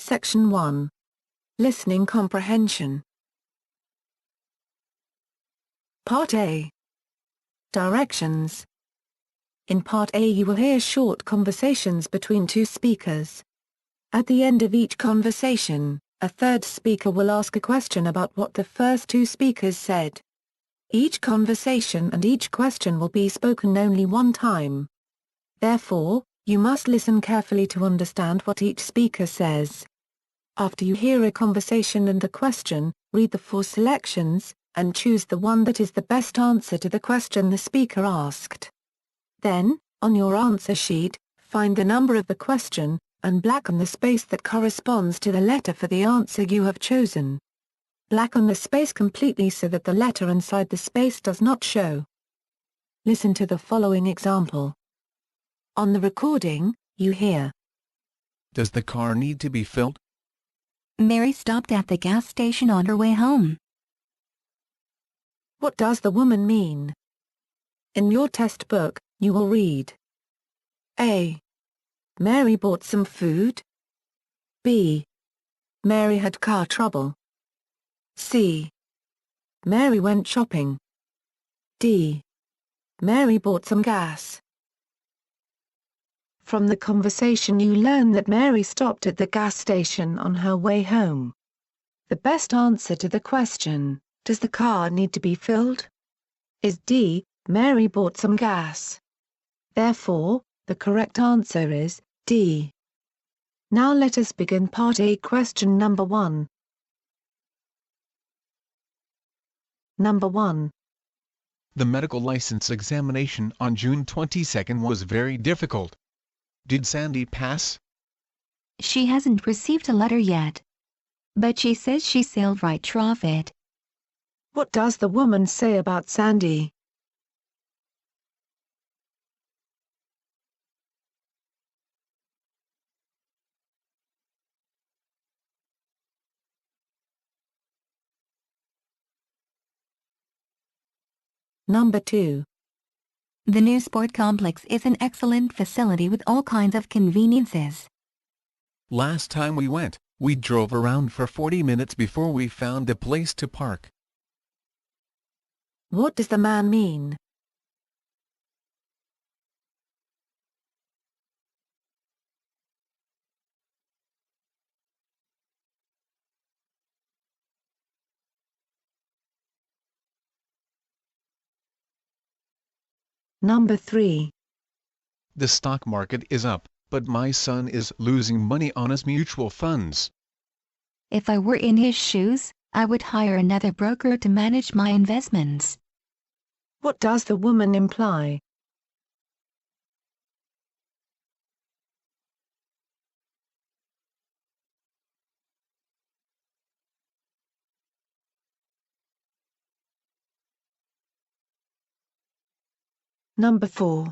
Section 1. Listening Comprehension. Part A. Directions. In Part A you will hear short conversations between two speakers. At the end of each conversation, a third speaker will ask a question about what the first two speakers said. Each conversation and each question will be spoken only one time. Therefore, you must listen carefully to understand what each speaker says. After you hear a conversation and a question, read the 4 selections, and choose the one that is the best answer to the question the speaker asked. Then, on your answer sheet, find the number of the question, and blacken the space that corresponds to the letter for the answer you have chosen. Blacken the space completely so that the letter inside the space does not show. Listen to the following example. On the recording, you hear: Does the car need to be filled? Mary stopped at the gas station on her way home. What does the woman mean? In your test book, you will read: A. Mary bought some food. B. Mary had car trouble. C. Mary went shopping. D. Mary bought some gas. From the conversation you learn that Mary stopped at the gas station on her way home. The best answer to the question, does the car need to be filled? Is D. Mary bought some gas. Therefore, the correct answer is D. Now let us begin Part A. Question number 1. Number 1. The medical license examination on June 22 was very difficult. Did Sandy pass? She hasn't received a letter yet. But she says she sailed right through it. What does the woman say about Sandy? Number 2. The new sport complex is an excellent facility with all kinds of conveniences. Last time we went, we drove around for 40 minutes before we found a place to park. What does the man mean? Number 3. The stock market is up, but my son is losing money on his mutual funds. If I were in his shoes, I would hire another broker to manage my investments. What does the woman imply? Number 4.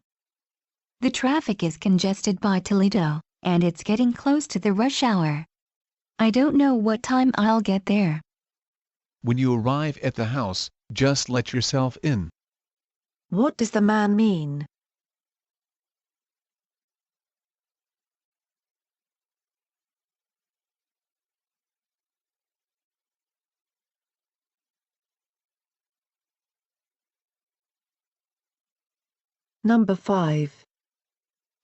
The traffic is congested by Toledo, and it's getting close to the rush hour. I don't know what time I'll get there. When you arrive at the house, just let yourself in. What does the man mean? Number 5.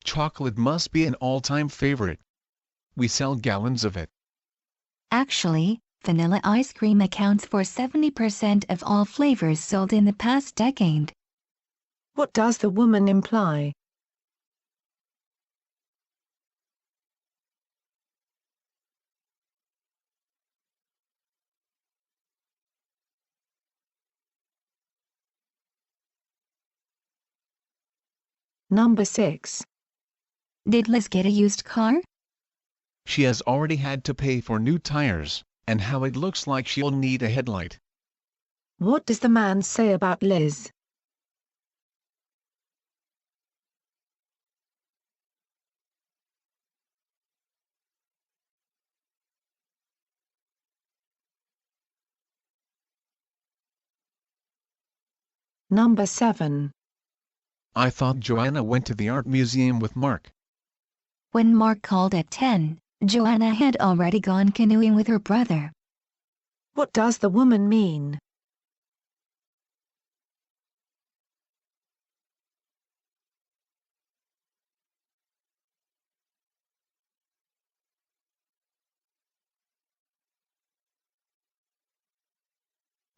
Chocolate must be an all-time favorite. We sell gallons of it. Actually, vanilla ice cream accounts for 70% of all flavors sold in the past decade. What does the woman imply? Number 6. Did Liz get a used car? She has already had to pay for new tires, and how it looks like she'll need a headlight. What does the man say about Liz? Number 7. I thought Joanna went to the art museum with Mark. When Mark called at 10, Joanna had already gone canoeing with her brother. What does the woman mean?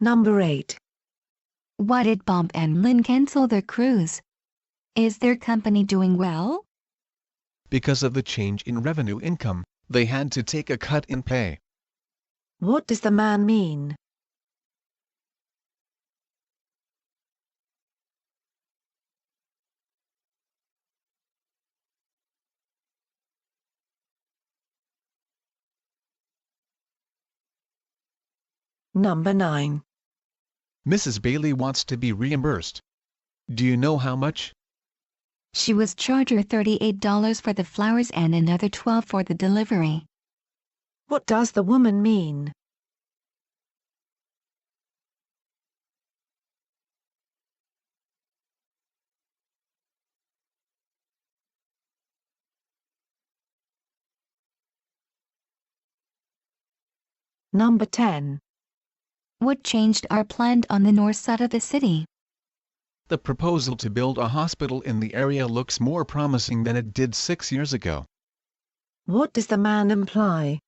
Number 8. Why did Bob and Lynn cancel their cruise? Is their company doing well? Because of the change in revenue income, they had to take a cut in pay. What does the man mean? Number 9. Mrs. Bailey wants to be reimbursed. Do you know how much? She was charged her $38 for the flowers and another $12 for the delivery. What does the woman mean? Number 10. What changed our plan on the north side of the city? The proposal to build a hospital in the area looks more promising than it did 6 years ago. What does the man imply?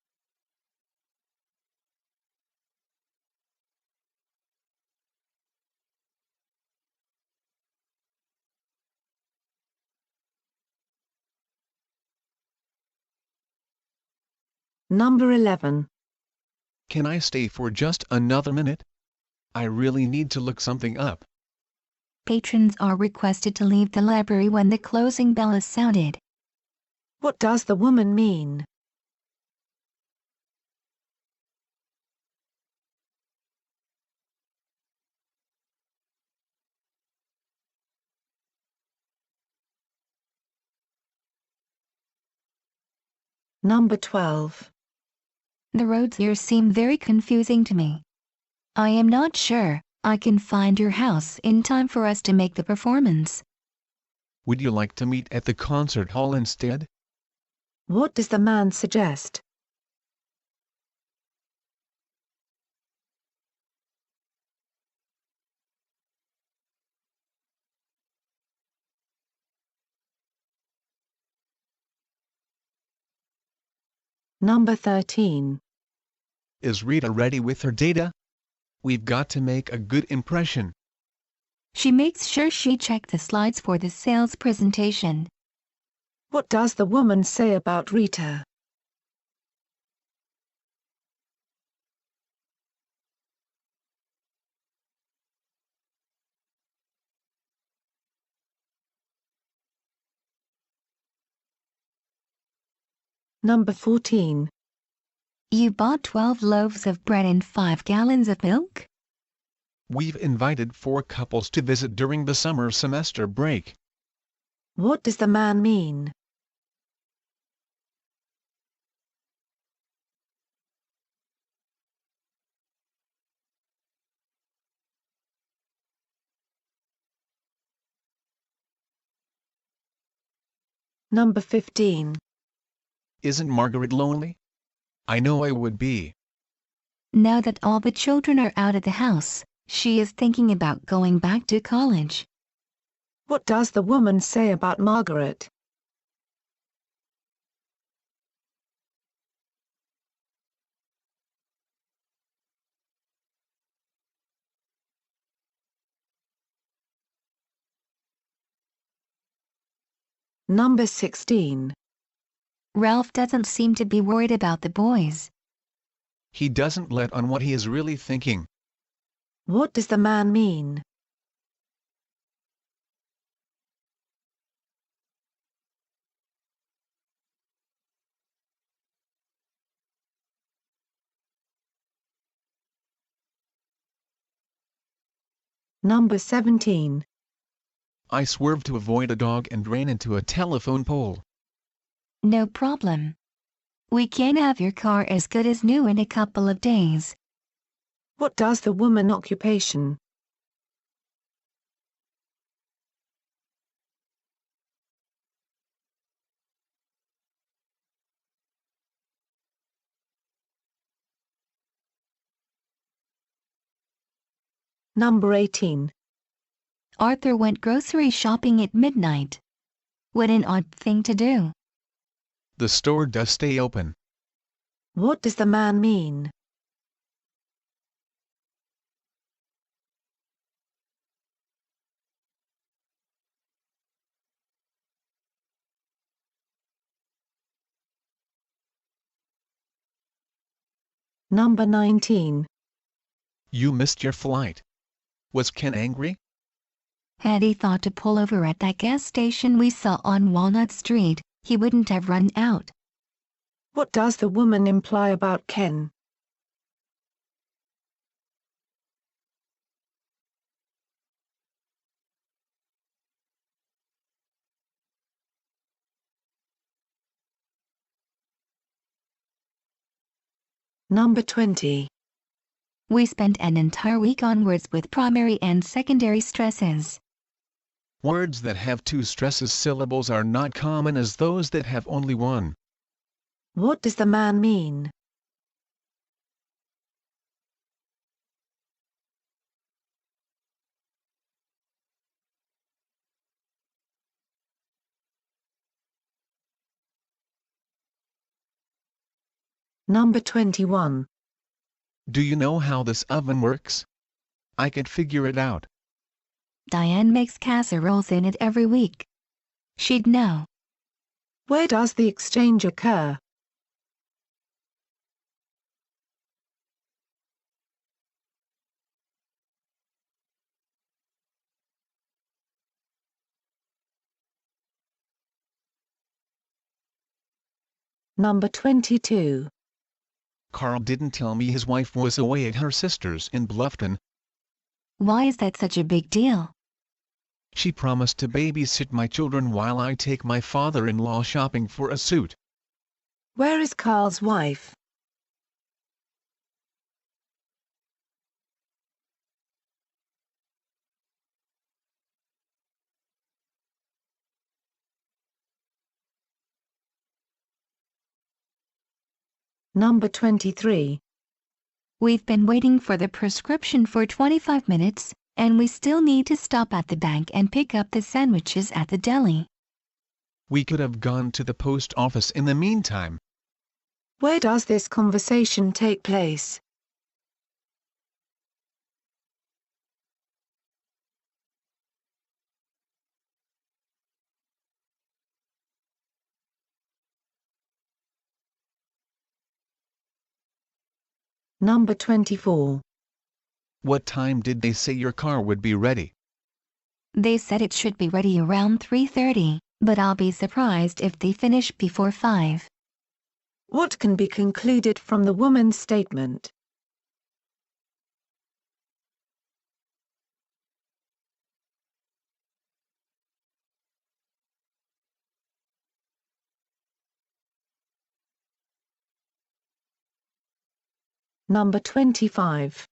Number 11. Can I stay for just another minute? I really need to look something up. Patrons are requested to leave the library when the closing bell is sounded. What does the woman mean? Number 12. The roads here seem very confusing to me. I am not sure I can find your house in time for us to make the performance. Would you like to meet at the concert hall instead? What does the man suggest? Number 13. Is Rita ready with her data? We've got to make a good impression. She makes sure she checked the slides for the sales presentation. What does the woman say about Rita? Number 14. You bought 12 loaves of bread and 5 gallons of milk? We've invited 4 couples to visit during the summer semester break. What does the man mean? Number 15. Isn't Margaret lonely? I know I would be. Now that all the children are out of the house, she is thinking about going back to college. What does the woman say about Margaret? Number 16. Ralph doesn't seem to be worried about the boys. He doesn't let on what he is really thinking. What does the man mean? Number 17. I swerved to avoid a dog and ran into a telephone pole. No problem. We can have your car as good as new in a couple of days. What does the woman occupation? Number 18. Arthur went grocery shopping at midnight. What an odd thing to do. The store does stay open. What does the man mean? Number 19. You missed your flight. Was Ken angry? Had he thought to pull over at that gas station we saw on Walnut Street, he wouldn't have run out. What does the woman imply about Ken? Number 20. We spent an entire week on words with primary and secondary stresses. Words that have two stresses syllables are not common as those that have only one. What does the man mean? Number 21. Do you know how this oven works? I could figure it out. Diane makes casseroles in it every week. She'd know. Where does the exchange occur? Number 22. Carl didn't tell me his wife was away at her sister's in Bluffton. Why is that such a big deal? She promised to babysit my children while I take my father-in-law shopping for a suit. Where is Carl's wife? Number 23. We've been waiting for the prescription for 25 minutes, and we still need to stop at the bank and pick up the sandwiches at the deli. We could have gone to the post office in the meantime. Where does this conversation take place? Number 24. What time did they say your car would be ready? They said it should be ready around 3:30, but I'll be surprised if they finish before 5. What can be concluded from the woman's statement? Number 25.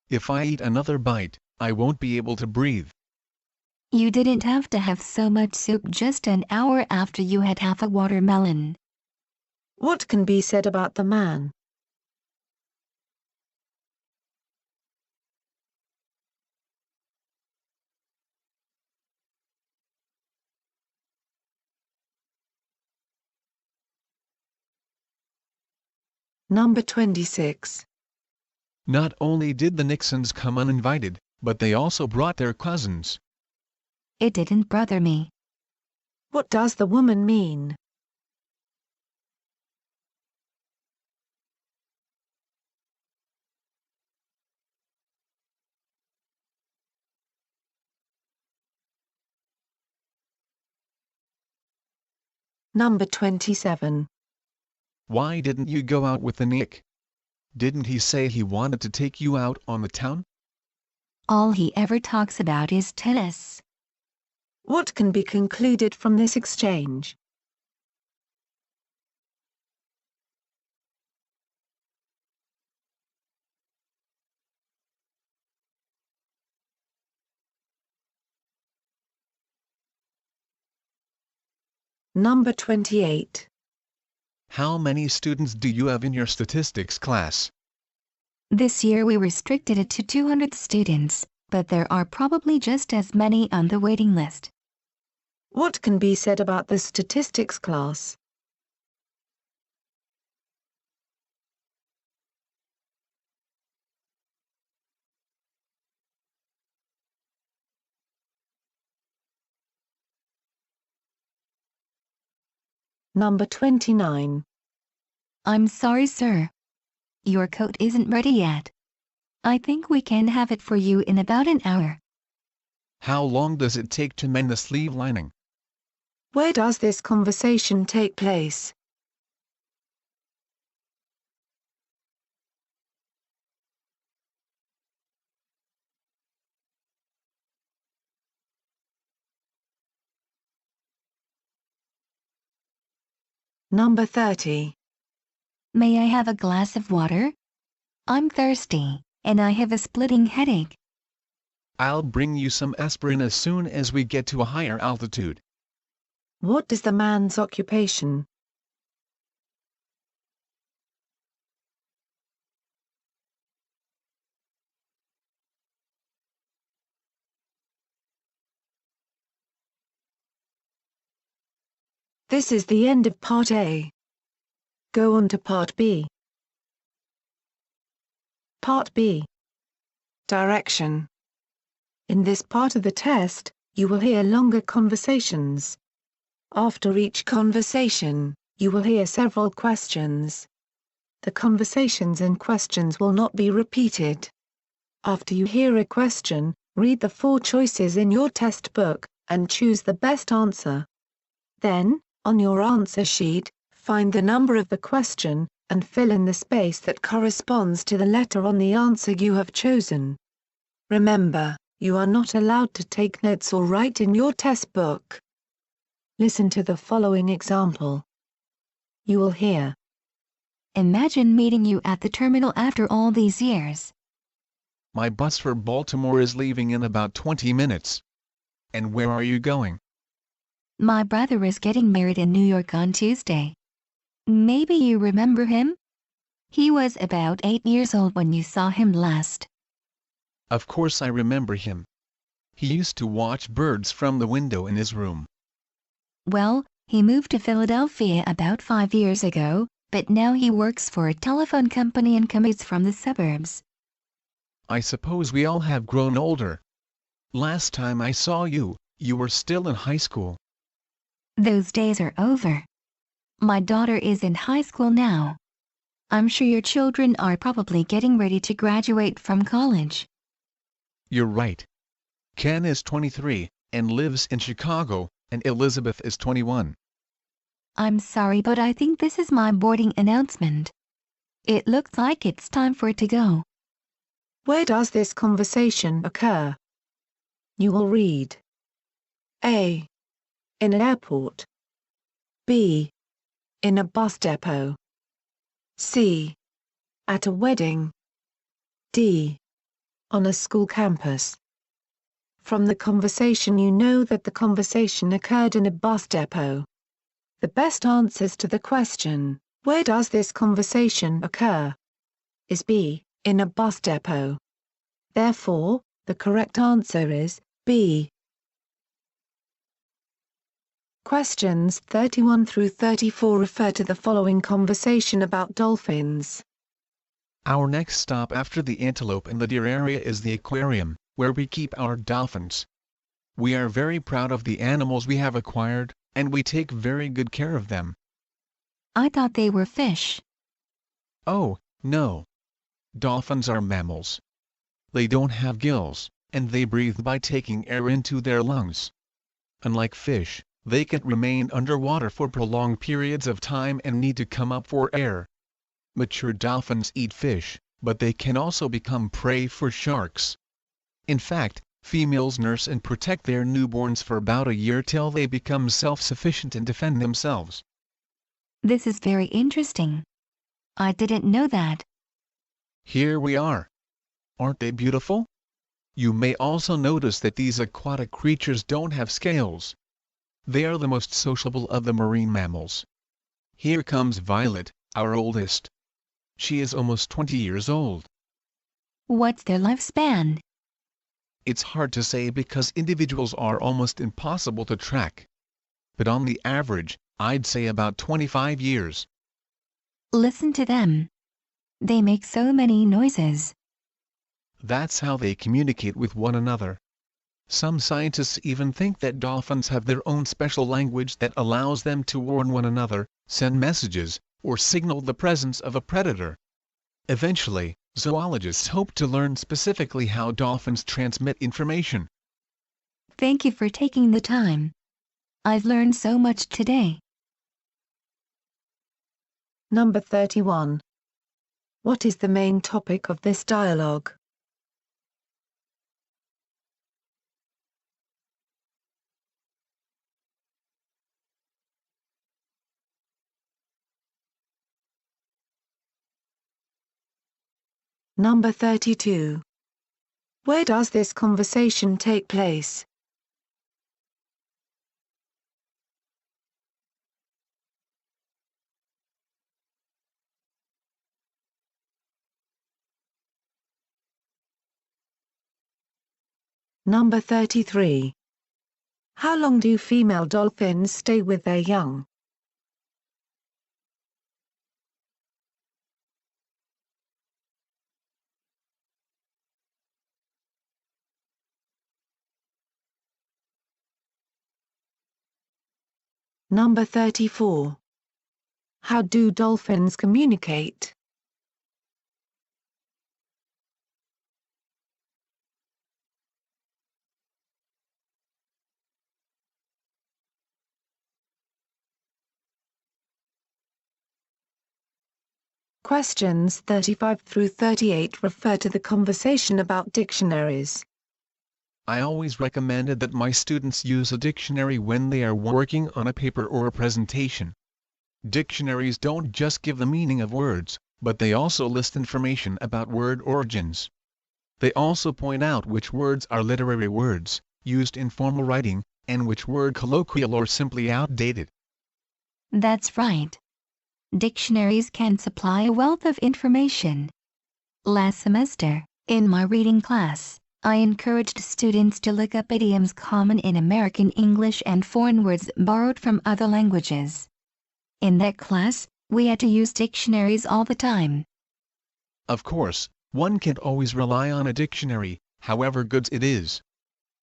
If I eat another bite, I won't be able to breathe. You didn't have to have so much soup just an hour after you had half a watermelon. What can be said about the man? Number 26. Not only did the Nixons come uninvited, but they also brought their cousins. It didn't bother me. What does the woman mean? Number 27. Why didn't you go out with Nick? Didn't he say he wanted to take you out on the town? All he ever talks about is tennis. What can be concluded from this exchange? Number 28. How many students do you have in your statistics class? This year we restricted it to 200 students, but there are probably just as many on the waiting list. What can be said about the statistics class? Number 29. I'm sorry, sir. Your coat isn't ready yet. I think we can have it for you in about an hour. How long does it take to mend the sleeve lining? Where does this conversation take place? Number 30. May I have a glass of water? I'm thirsty, and I have a splitting headache. I'll bring you some aspirin as soon as we get to a higher altitude. What is the man's occupation? This is the end of Part A. Go on to Part B. Part B. Direction. In this part of the test, you will hear longer conversations. After each conversation, you will hear several questions. The conversations and questions will not be repeated. After you hear a question, read the 4 choices in your test book, and choose the best answer. Then, on your answer sheet, find the number of the question, and fill in the space that corresponds to the letter on the answer you have chosen. Remember, you are not allowed to take notes or write in your test book. Listen to the following example. You will hear, Imagine meeting you at the terminal after all these years. My bus for Baltimore is leaving in about 20 minutes. And where are you going? My brother is getting married in New York on Tuesday. Maybe you remember him? He was about 8 years old when you saw him last. Of course I remember him. He used to watch birds from the window in his room. Well, he moved to Philadelphia about 5 years ago, but now he works for a telephone company and commutes from the suburbs. I suppose we all have grown older. Last time I saw you, you were still in high school. Those days are over. My daughter is in high school now. I'm sure your children are probably getting ready to graduate from college. You're right. Ken is 23, and lives in Chicago, and Elizabeth is 21. I'm sorry, but I think this is my boarding announcement. It looks like it's time for it to go. where does this conversation occur? You will read A. In an airport. B. In a bus depot. C. At a wedding. D. On a school campus. From the conversation you know that the conversation occurred in a bus depot. The best answers to the question, where does this conversation occur? Is B. In a bus depot. Therefore, the correct answer is B. Questions 31 through 34 refer to the following conversation about dolphins. Our next stop after the antelope and the deer area is the aquarium, where we keep our dolphins. We are very proud of the animals we have acquired, and we take very good care of them. I thought they were fish. Oh, no. Dolphins are mammals. They don't have gills, and they breathe by taking air into their lungs. Unlike fish, they can remain underwater for prolonged periods of time and need to come up for air. Mature dolphins eat fish, but they can also become prey for sharks. In fact, females nurse and protect their newborns for about a year till they become self-sufficient and defend themselves. This is very interesting. I didn't know that. Here we are. Aren't they beautiful? You may also notice that these aquatic creatures don't have scales. They are the most sociable of the marine mammals. Here comes Violet, our oldest. She is almost 20 years old. What's their lifespan? It's hard to say because individuals are almost impossible to track. But on the average, I'd say about 25 years. Listen to them. They make so many noises. That's how they communicate with one another. Some scientists even think that dolphins have their own special language that allows them to warn one another, send messages, or signal the presence of a predator. Eventually, zoologists hope to learn specifically how dolphins transmit information. Thank you for taking the time. I've learned so much today. Number 31. What is the main topic of this dialogue? Number 32. Where does this conversation take place? Number 33. How long do female dolphins stay with their young? Number 34. How do dolphins communicate? Questions 35 through 38 refer to the conversation about dictionaries. I always recommended that my students use a dictionary when they are working on a paper or a presentation. Dictionaries don't just give the meaning of words, but they also list information about word origins. They also point out which words are literary words, used in formal writing, and which word colloquial or simply outdated. That's right. Dictionaries can supply a wealth of information. Last semester, in my reading class, I encouraged students to look up idioms common in American English and foreign words borrowed from other languages. In that class, we had to use dictionaries all the time. Of course, one can't always rely on a dictionary, however good it is.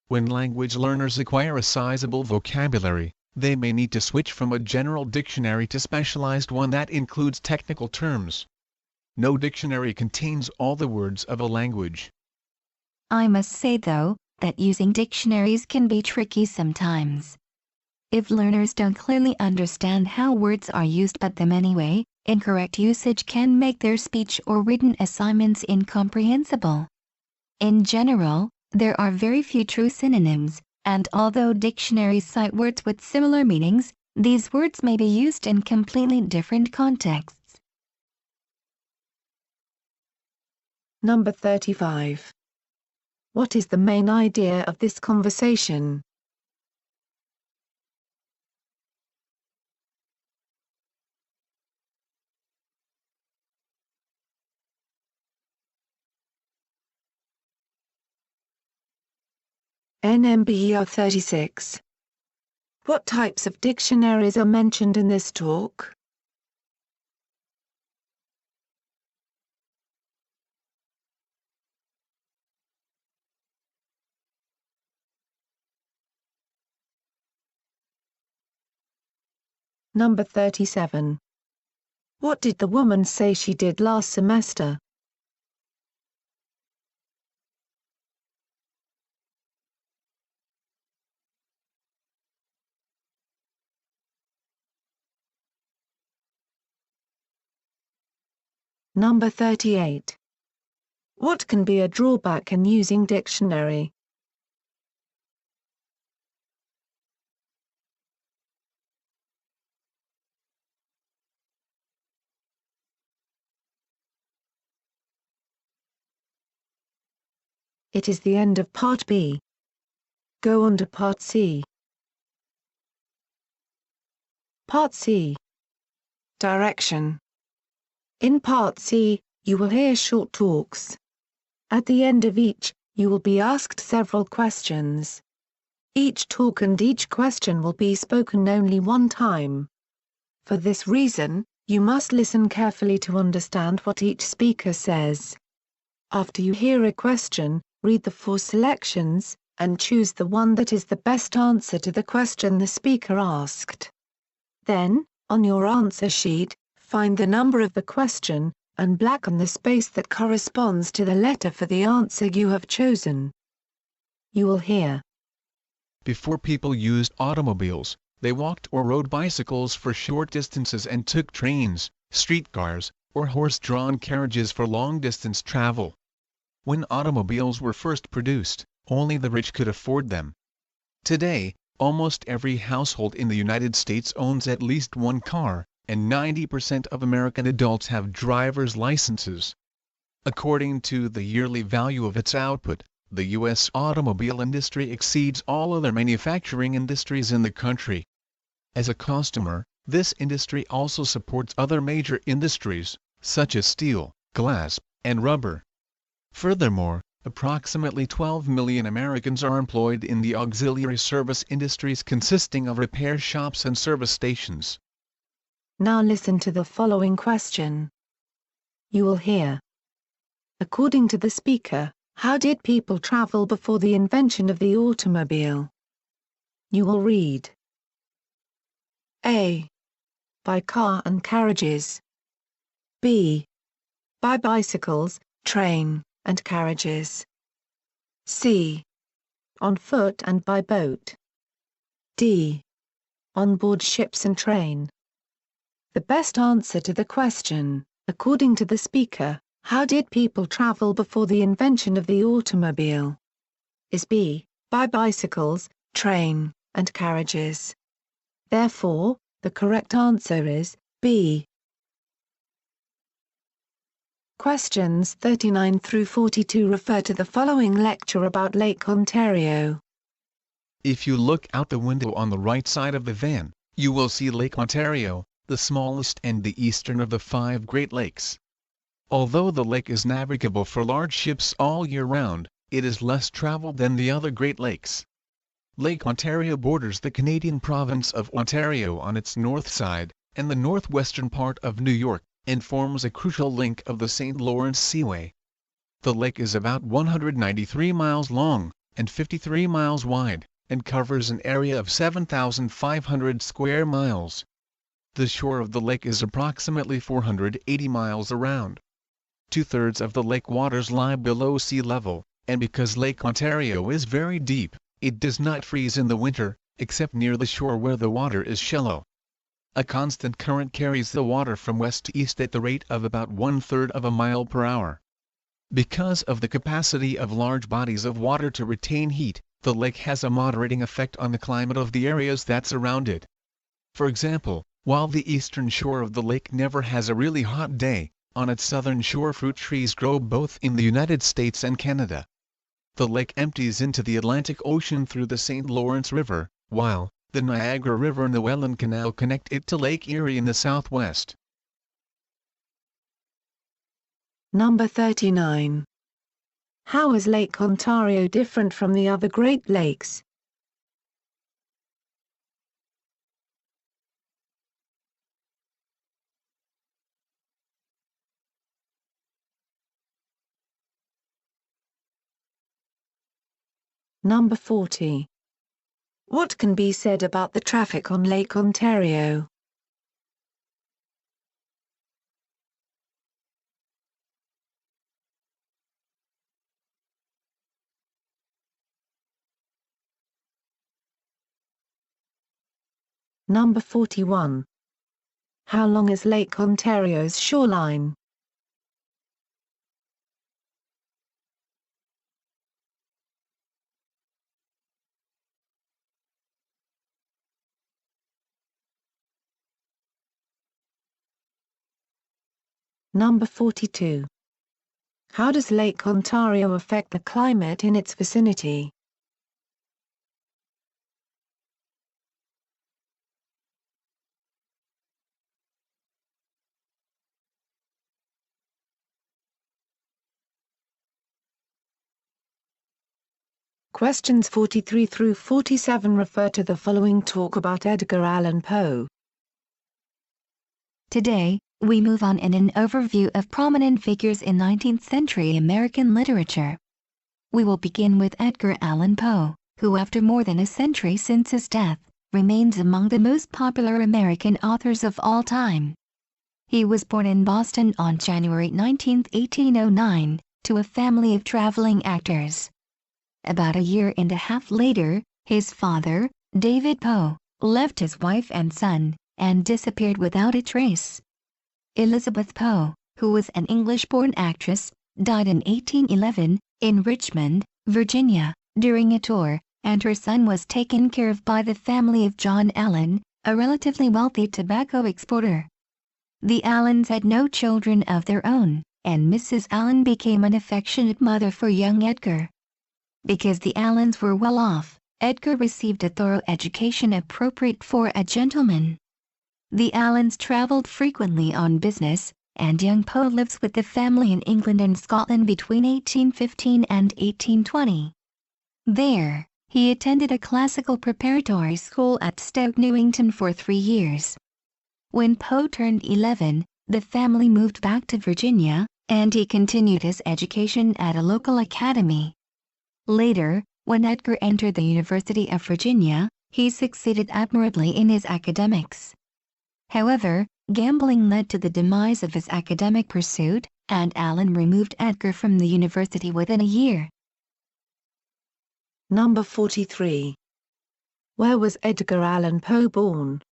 When language learners acquire a sizable vocabulary, they may need to switch from a general dictionary to specialized one that includes technical terms. No dictionary contains all the words of a language. I must say though, that using dictionaries can be tricky sometimes. If learners don't clearly understand how words are used but them anyway, incorrect usage can make their speech or written assignments incomprehensible. In general, there are very few true synonyms, and although dictionaries cite words with similar meanings, these words may be used in completely different contexts. Number 35. What is the main idea of this conversation? NMBER 36. What types of dictionaries are mentioned in this talk? Number 37. What did the woman say she did last semester? Number 38. What can be a drawback in using dictionary? It is the end of Part B. Go on to Part C. Part C. Direction. In Part C, you will hear short talks. At the end of each, you will be asked several questions. Each talk and each question will be spoken only one time. For this reason, you must listen carefully to understand what each speaker says. After you hear a question, read the 4 selections, and choose the one that is the best answer to the question the speaker asked. Then, on your answer sheet, find the number of the question, and blacken the space that corresponds to the letter for the answer you have chosen. You will hear. Before people used automobiles, they walked or rode bicycles for short distances and took trains, streetcars, or horse-drawn carriages for long-distance travel. When automobiles were first produced, only the rich could afford them. Today, almost every household in the United States owns at least one car, and 90% of American adults have driver's licenses. According to the yearly value of its output, the U.S. automobile industry exceeds all other manufacturing industries in the country. As a customer, this industry also supports other major industries, such as steel, glass, and rubber. Furthermore, approximately 12 million Americans are employed in the auxiliary service industries consisting of repair shops and service stations. Now listen to the following question. You will hear. According to the speaker, how did people travel before the invention of the automobile? You will read. A. By car and carriages. B. By bicycles, train, and carriages. C. On foot and by boat. D. On board ships and train. The best answer to the question, according to the speaker, how did people travel before the invention of the automobile? Is B. By bicycles, train, and carriages. Therefore, the correct answer is B. Questions 39 through 42 refer to the following lecture about Lake Ontario. If you look out the window on the right side of the van, you will see Lake Ontario, the smallest and the eastern of the 5 Great Lakes. Although the lake is navigable for large ships all year round, it is less traveled than the other Great Lakes. Lake Ontario borders the Canadian province of Ontario on its north side, and the northwestern part of New York, and forms a crucial link of the St. Lawrence Seaway. The lake is about 193 miles long, and 53 miles wide, and covers an area of 7,500 square miles. The shore of the lake is approximately 480 miles around. 2/3 of the lake waters lie below sea level, and because Lake Ontario is very deep, it does not freeze in the winter, except near the shore where the water is shallow. A constant current carries the water from west to east at the rate of about 1/3 of a mile per hour. Because of the capacity of large bodies of water to retain heat, the lake has a moderating effect on the climate of the areas that surround it. For example, while the eastern shore of the lake never has a really hot day, on its southern shore fruit trees grow both in the United States and Canada. The lake empties into the Atlantic Ocean through the St. Lawrence River, while the Niagara River and the Welland Canal connect it to Lake Erie in the southwest. Number 39. How is Lake Ontario different from the other Great Lakes? Number 40. What can be said about the traffic on Lake Ontario? Number 41. How long is Lake Ontario's shoreline? Number 42. How does Lake Ontario affect the climate in its vicinity? Questions 43 through 47 refer to the following talk about Edgar Allan Poe. Today, we move on in an overview of prominent figures in 19th century American literature. We will begin with Edgar Allan Poe, who after more than a century since his death, remains among the most popular American authors of all time. He was born in Boston on January 19, 1809, to a family of traveling actors. About a year and a half later, his father, David Poe, left his wife and son, and disappeared without a trace. Elizabeth Poe, who was an English-born actress, died in 1811, in Richmond, Virginia, during a tour, and her son was taken care of by the family of John Allan, a relatively wealthy tobacco exporter. The Allans had no children of their own, and Mrs. Allan became an affectionate mother for young Edgar. Because the Allans were well off, Edgar received a thorough education appropriate for a gentleman. The Allans traveled frequently on business, and young Poe lives with the family in England and Scotland between 1815 and 1820. There, he attended a classical preparatory school at Stoke Newington for 3 years. When Poe turned 11, the family moved back to Virginia, and he continued his education at a local academy. Later, when Edgar entered the University of Virginia, he succeeded admirably in his academics. However, gambling led to the demise of his academic pursuit, and Allan removed Edgar from the university within a year. Number 43. Where was Edgar Allan Poe born?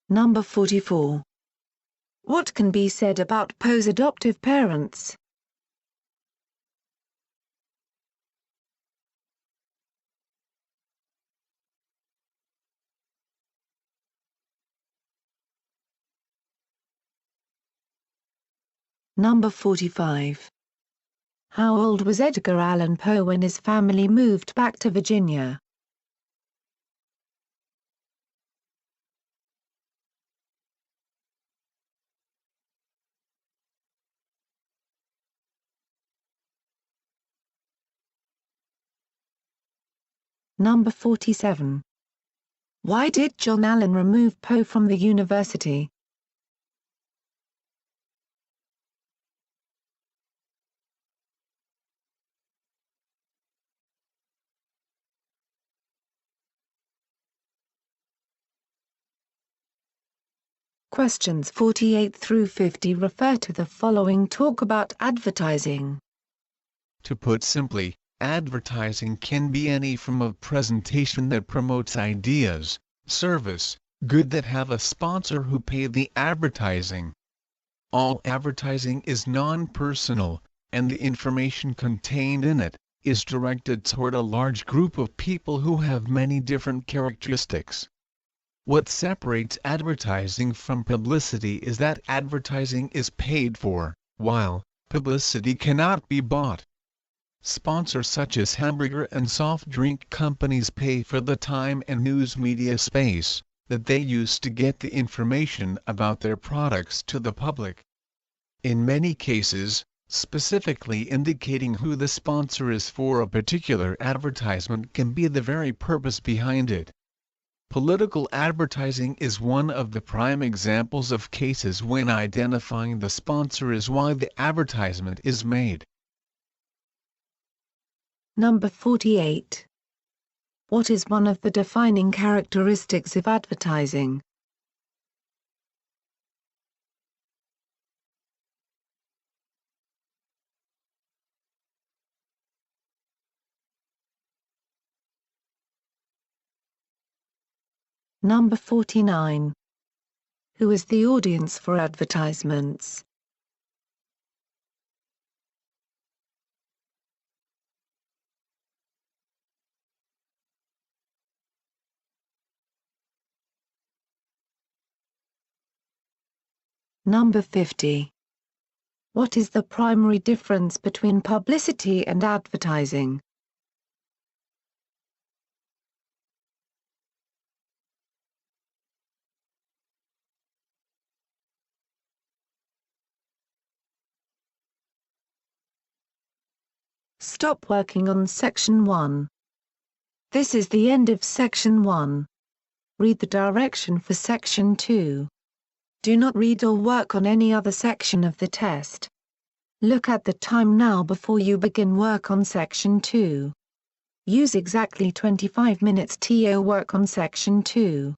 Number 44. What can be said about Poe's adoptive parents? Number 45. How old was Edgar Allan Poe when his family moved back to Virginia? Number 47. Why did John Allan remove Poe from the university? Questions 48 through 50 refer to the following talk about advertising. To put simply, advertising can be any form of presentation that promotes ideas, service, good that have a sponsor who pay the advertising. All advertising is non-personal, and the information contained in it is directed toward a large group of people who have many different characteristics. What separates advertising from publicity is that advertising is paid for, while publicity cannot be bought. Sponsors such as hamburger and soft drink companies pay for the time and news media space that they use to get the information about their products to the public. In many cases, specifically indicating who the sponsor is for a particular advertisement can be the very purpose behind it. Political advertising is one of the prime examples of cases when identifying the sponsor is why the advertisement is made. Number 48. What is one of the defining characteristics of advertising? Number 49. Who is the audience for advertisements? Number 50. What is the primary difference between publicity and advertising? Stop working on Section 1. This is the end of Section 1. Read the direction for Section 2. Do not read or work on any other section of the test. Look at the time now before you begin work on Section 2. Use exactly 25 minutes to work on Section 2.